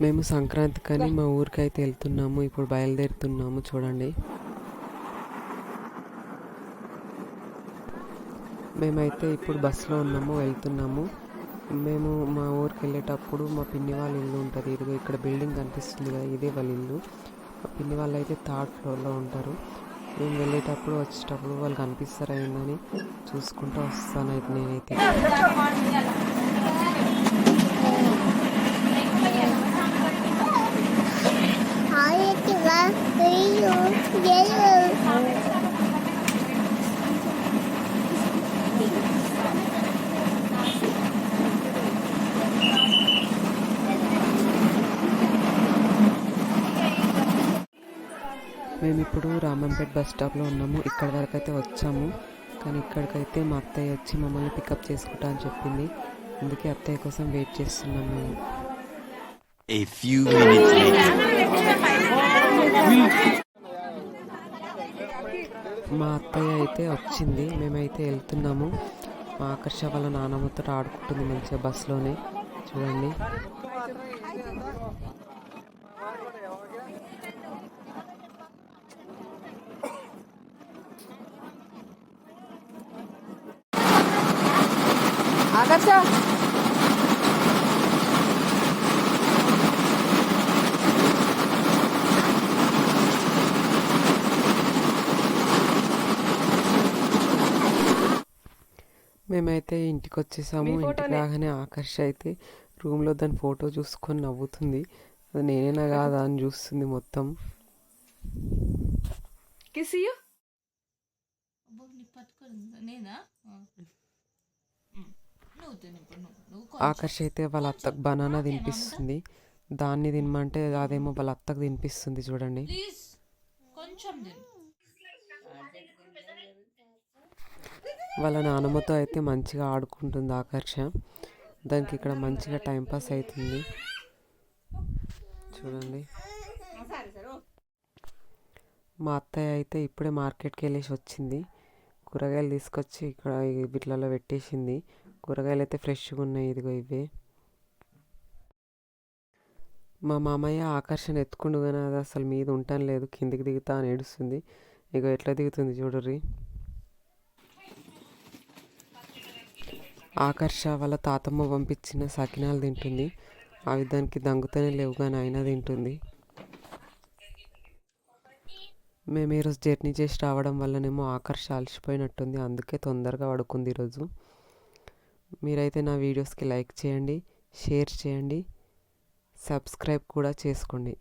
మేము సంక్రాంతి కానీ మా ఊరికైతే వెళ్తున్నాము. ఇప్పుడు బయలుదేరుతున్నాము. చూడండి, మేమైతే ఇప్పుడు బస్సులో ఉన్నాము, వెళ్తున్నాము. మేము మా ఊరికి వెళ్ళేటప్పుడు మా పిన్ని వాళ్ళ ఇల్లు ఉంటుంది. ఇదిగో ఇక్కడ బిల్డింగ్ కనిపిస్తుంది కదా, ఇదే వాళ్ళ ఇల్లు. మా పిన్ని వాళ్ళు అయితే థర్డ్ ఫ్లోర్లో ఉంటారు. మేము వెళ్ళేటప్పుడు వచ్చేటప్పుడు వాళ్ళు కనిపిస్తారా ఏందని చూసుకుంటూ వస్తాను అయితే నేనైతే. మేము ఇప్పుడు రామంపేట్ బస్ స్టాప్లో ఉన్నాము. ఇక్కడ వరకు అయితే వచ్చాము, కానీ ఇక్కడికైతే మా అత్తయ్య వచ్చి మమ్మల్ని పికప్ చేసుకుంటా అని చెప్పింది. అందుకే అత్తయ్య కోసం వెయిట్ చేస్తున్నాము మేము. A few minutes later. మా అత్తయ్య అయితే వచ్చింది, మేమైతే వెళ్తున్నాము. మా ఆకర్ష వాళ్ళ నాన్నమ్మతో ఆడుకుంటుంది మంచిగా బస్సులోనే. చూడండి, ఆకర్ష మేమైతే ఇంటికి వచ్చేసాము. ఇంటికి రాగానే ఆకర్ష అయితే రూమ్లో దాని ఫోటో చూసుకొని నవ్వుతుంది. అది నేనేనా కాదా అని చూస్తుంది మొత్తం. ఆకర్ష అయితే వాళ్ళ అత్తకు బనానా తినిపిస్తుంది. దాన్ని తినమంటే అదేమో వాళ్ళ అత్తకు తినిపిస్తుంది. చూడండి, వాళ్ళ నాన్నమ్మతో అయితే మంచిగా ఆడుకుంటుంది ఆకర్ష. దానికి ఇక్కడ మంచిగా టైంపాస్ అవుతుంది. చూడండి, మా అత్తయ్య అయితే ఇప్పుడే మార్కెట్కి వెళ్ళేసి వచ్చింది. కూరగాయలు తీసుకొచ్చి ఇక్కడ వీటిలలో పెట్టేసింది. కూరగాయలు అయితే ఫ్రెష్గా ఉన్నాయి. ఇదిగో ఇవే. మా మామయ్య ఆకర్షణ ఎత్తుకుండు కానీ అది అసలు మీద ఉండటం లేదు, కిందికి దిగుతా అని ఏడుస్తుంది. ఇగో ఎట్లా దిగుతుంది చూడర్రి. ఆకర్ష వాళ్ళ తాతమ్మ పంపించిన సకినాలు తింటుంది. అవి దానికి దంగుతూనే లేవు కానీ అయినా తింటుంది. మేము ఈరోజు జర్నీ చేసి రావడం వల్లనేమో ఆకర్ష అలసిపోయినట్టుంది, అందుకే తొందరగా పడుకుంది ఈరోజు. మీరైతే నా వీడియోస్కి లైక్ చేయండి, షేర్ చేయండి, సబ్స్క్రైబ్ కూడా చేసుకోండి.